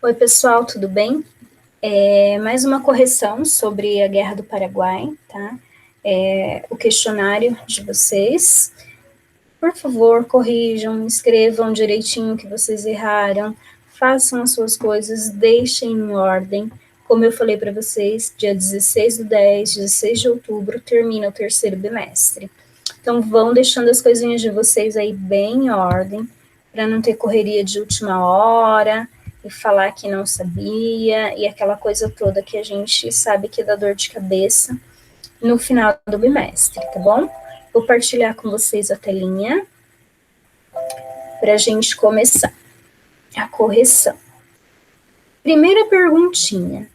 Oi, pessoal, tudo bem? Mais uma correção sobre a Guerra do Paraguai, tá? O questionário de vocês. Por favor, corrijam, escrevam direitinho o que vocês erraram, façam as suas coisas, deixem em ordem. Como eu falei para vocês, dia 16/10, 16 de outubro, termina o terceiro bimestre. Então, vão deixando as coisinhas de vocês aí bem em ordem, para não ter correria de última hora e falar que não sabia e aquela coisa toda que a gente sabe que dá dor de cabeça no final do bimestre, tá bom? Vou partilhar com vocês a telinha para a gente começar a correção. Primeira perguntinha.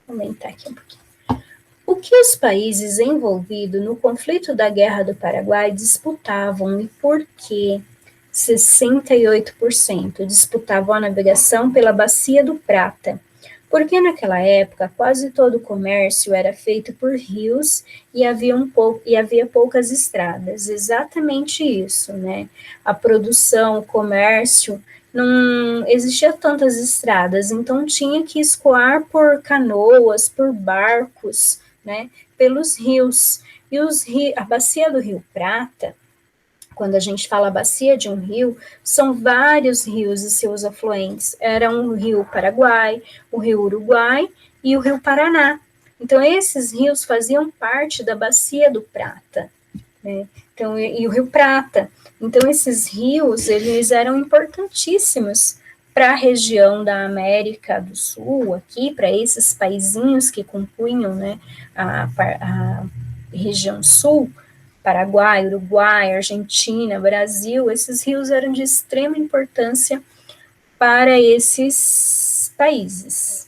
Vou aumentar aqui um pouquinho. O que os países envolvidos no conflito da Guerra do Paraguai disputavam e por quê? 68% disputavam a navegação pela Bacia do Prata, porque naquela época quase todo o comércio era feito por rios e havia poucas estradas. Exatamente isso, né? A produção, o comércio, não existia tantas estradas, então tinha que escoar por canoas, por barcos, né, pelos rios. E a bacia do Rio Prata, quando a gente fala bacia de um rio, são vários rios e seus afluentes. Era o rio Paraguai, o rio Uruguai e o rio Paraná. Então, esses rios faziam parte da bacia do Prata, né? Então, e o rio Prata. Então, esses rios, eles eram importantíssimos para a região da América do Sul, aqui, para esses paizinhos que compunham, né, a região sul, Paraguai, Uruguai, Argentina, Brasil, esses rios eram de extrema importância para esses países.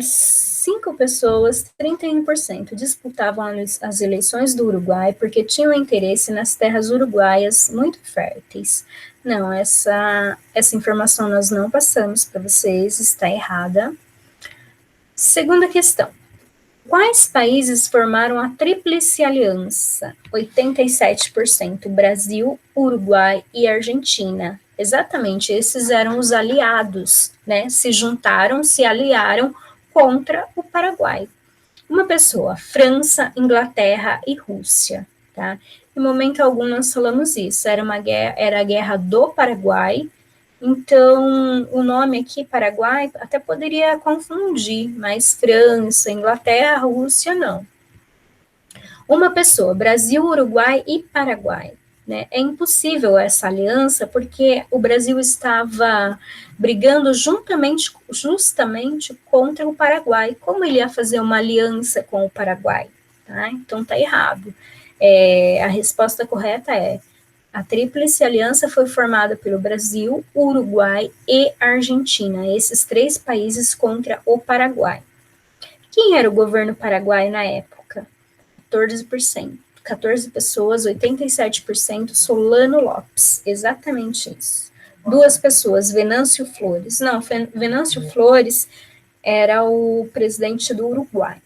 5 pessoas, 31%, disputavam as eleições do Uruguai porque tinham interesse nas terras uruguaias muito férteis. Não, essa informação nós não passamos para vocês, está errada. Segunda questão. Quais países formaram a Tríplice Aliança? 87%, Brasil, Uruguai e Argentina. Exatamente, esses eram os aliados, né? Se juntaram, se aliaram contra o Paraguai. Uma pessoa, França, Inglaterra e Rússia, tá? Em momento algum nós falamos isso, era a guerra do Paraguai. Então, o nome aqui, Paraguai, até poderia confundir, mas França, Inglaterra, Rússia, não. Uma pessoa, Brasil, Uruguai e Paraguai. Né? É impossível essa aliança porque o Brasil estava brigando justamente contra o Paraguai. Como ele ia fazer uma aliança com o Paraguai? Tá? Então, está errado. A resposta correta é: a Tríplice Aliança foi formada pelo Brasil, Uruguai e Argentina, esses 3 países contra o Paraguai. Quem era o governo paraguaio na época? 14%. 14 pessoas, 87%, Solano Lopes. Exatamente isso. 2 pessoas, Venâncio Flores. Não, Venâncio Flores era o presidente do Uruguai.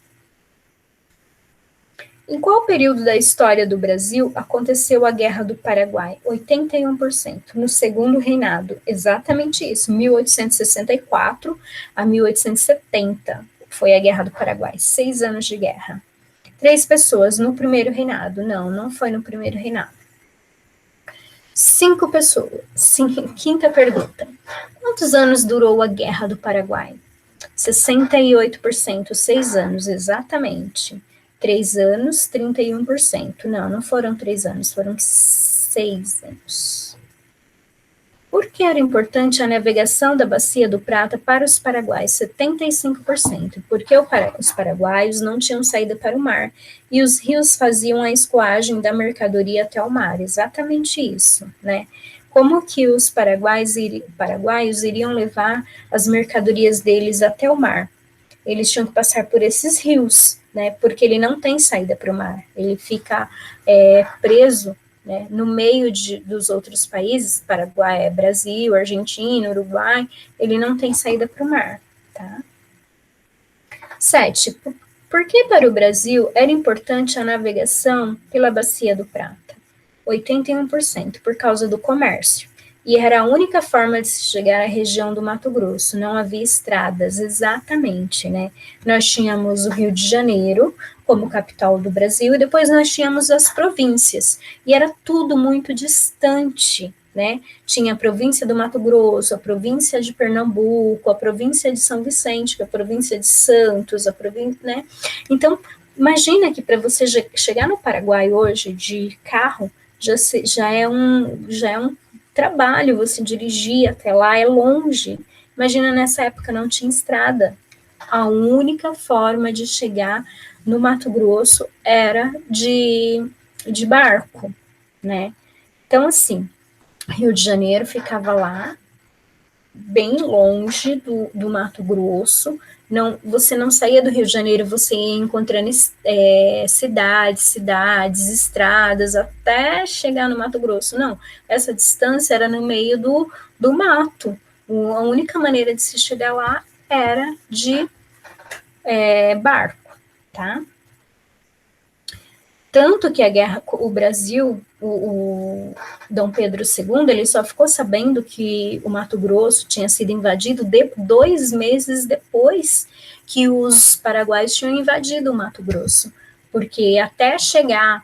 Em qual período da história do Brasil aconteceu a Guerra do Paraguai? 81%. No segundo reinado. Exatamente isso. 1864 a 1870 foi a Guerra do Paraguai. 6 anos de guerra. 3 pessoas no primeiro reinado. Não foi no primeiro reinado. 5 pessoas. Quinta pergunta. Quantos anos durou a Guerra do Paraguai? 68%. 6 anos, exatamente. 3 anos, 31%. Não foram 3 anos, foram 6 anos. Por que era importante a navegação da Bacia do Prata para os paraguaios? 75%. Porque os paraguaios não tinham saída para o mar e os rios faziam a escoagem da mercadoria até o mar. Exatamente isso, né? Como que os paraguaios iriam levar as mercadorias deles até o mar? Eles tinham que passar por esses rios, né, porque ele não tem saída para o mar, ele fica preso, né, no meio dos outros países, Paraguai, Brasil, Argentina, Uruguai, ele não tem saída para o mar, tá? 7. Por que para o Brasil era importante a navegação pela Bacia do Prata? 81%, por causa do comércio. e era a única forma de se chegar à região do Mato Grosso, não havia estradas, exatamente, né? Nós tínhamos o Rio de Janeiro como capital do Brasil, e depois nós tínhamos as províncias, e era tudo muito distante, né? Tinha a província do Mato Grosso, a província de Pernambuco, a província de São Vicente, a província de Santos, a província, né? Então, imagina que para você chegar no Paraguai hoje de carro, já é um trabalho você dirigir até lá, é longe. Imagina, nessa época não tinha estrada. A única forma de chegar no Mato Grosso era de barco, né? Então, assim, Rio de Janeiro ficava lá, bem longe do Mato Grosso. Não, você não saía do Rio de Janeiro, você ia encontrando cidades, estradas, até chegar no Mato Grosso. Não, essa distância era no meio do mato. A única maneira de se chegar lá era de barco, tá? Tanto que a guerra, o Brasil, o Dom Pedro II, ele só ficou sabendo que o Mato Grosso tinha sido invadido 2 meses depois que os paraguaios tinham invadido o Mato Grosso, porque até chegar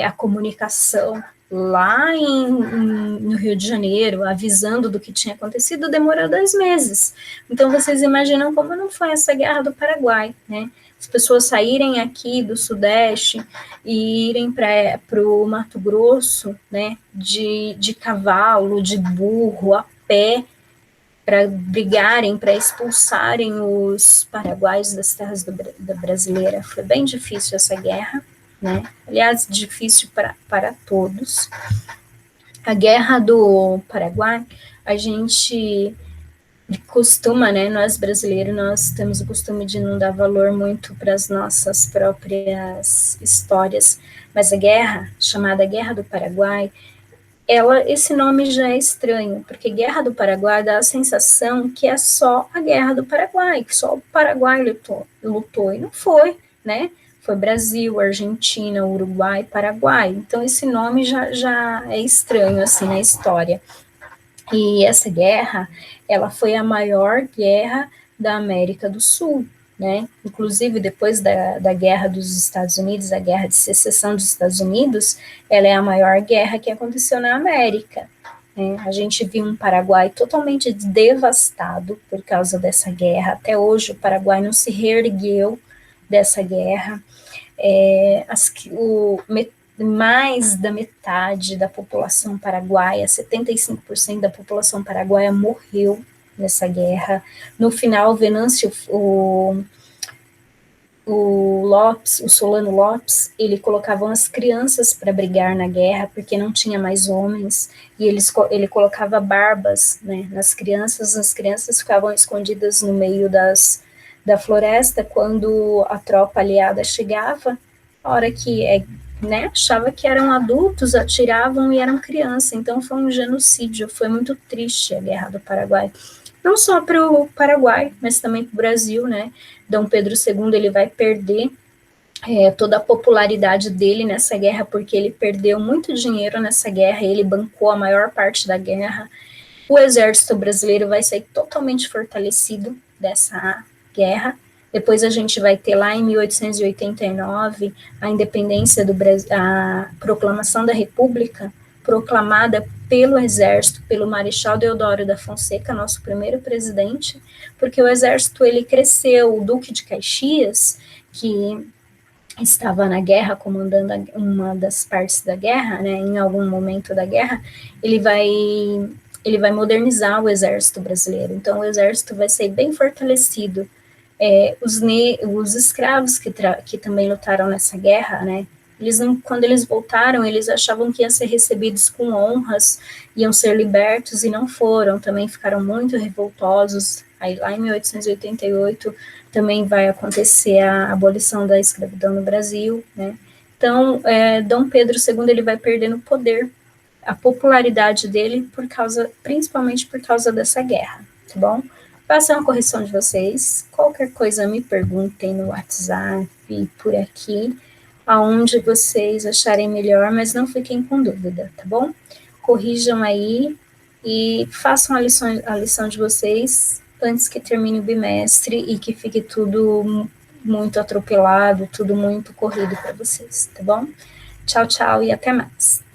a comunicação lá no Rio de Janeiro, avisando do que tinha acontecido, demorou 2 meses. Então, vocês imaginam como não foi essa guerra do Paraguai, né? As pessoas saírem aqui do Sudeste e irem para o Mato Grosso, né, de cavalo, de burro, a pé, para brigarem, para expulsarem os paraguaios das terras da brasileira. Foi bem difícil essa guerra, né? Aliás, difícil para todos. A guerra do Paraguai, a gente costuma, né, nós brasileiros, nós temos o costume de não dar valor muito para as nossas próprias histórias, mas a guerra, chamada Guerra do Paraguai, esse nome já é estranho, porque Guerra do Paraguai dá a sensação que é só a Guerra do Paraguai, que só o Paraguai lutou, e não foi, né? Foi Brasil, Argentina, Uruguai, Paraguai, então esse nome já é estranho, assim, na história. E essa guerra, ela foi a maior guerra da América do Sul, né? Inclusive, depois da guerra dos Estados Unidos, a guerra de secessão dos Estados Unidos, ela é a maior guerra que aconteceu na América. Né? A gente viu um Paraguai totalmente devastado por causa dessa guerra. Até hoje, o Paraguai não se reergueu dessa guerra. Mais da metade da população paraguaia, 75% da população paraguaia morreu nessa guerra. No final, Venâncio, o Lopes, o Solano Lopes, ele colocava as crianças para brigar na guerra, porque não tinha mais homens, e ele colocava barbas, né, nas crianças, as crianças ficavam escondidas no meio da floresta. Quando a tropa aliada chegava, a hora que né, achava que eram adultos, atiravam e eram crianças. Então foi um genocídio, foi muito triste a Guerra do Paraguai. Não só para o Paraguai, mas também para o Brasil, né? Dom Pedro II, ele vai perder toda a popularidade dele nessa guerra, porque ele perdeu muito dinheiro nessa guerra, ele bancou a maior parte da guerra. O exército brasileiro vai sair totalmente fortalecido dessa guerra. Depois a gente vai ter lá em 1889 a independência do Brasil, a proclamação da República, proclamada pelo exército, pelo Marechal Deodoro da Fonseca, nosso primeiro presidente, porque o exército ele cresceu. O Duque de Caxias, que estava na guerra, comandando uma das partes da guerra, né, em algum momento da guerra, ele vai modernizar o exército brasileiro. Então, o exército vai ser bem fortalecido. Os escravos que também lutaram nessa guerra, né, quando eles voltaram, eles achavam que iam ser recebidos com honras, iam ser libertos, e não foram. Também ficaram muito revoltosos. Aí, lá em 1888, também vai acontecer a abolição da escravidão no Brasil, né. Então, Dom Pedro II, ele vai perdendo poder, a popularidade dele, principalmente por causa dessa guerra, tá bom? Façam a correção de vocês. Qualquer coisa me perguntem no WhatsApp, por aqui, aonde vocês acharem melhor, mas não fiquem com dúvida, tá bom? Corrijam aí e façam a lição de vocês antes que termine o bimestre e que fique tudo muito atropelado, tudo muito corrido para vocês, tá bom? Tchau, tchau e até mais.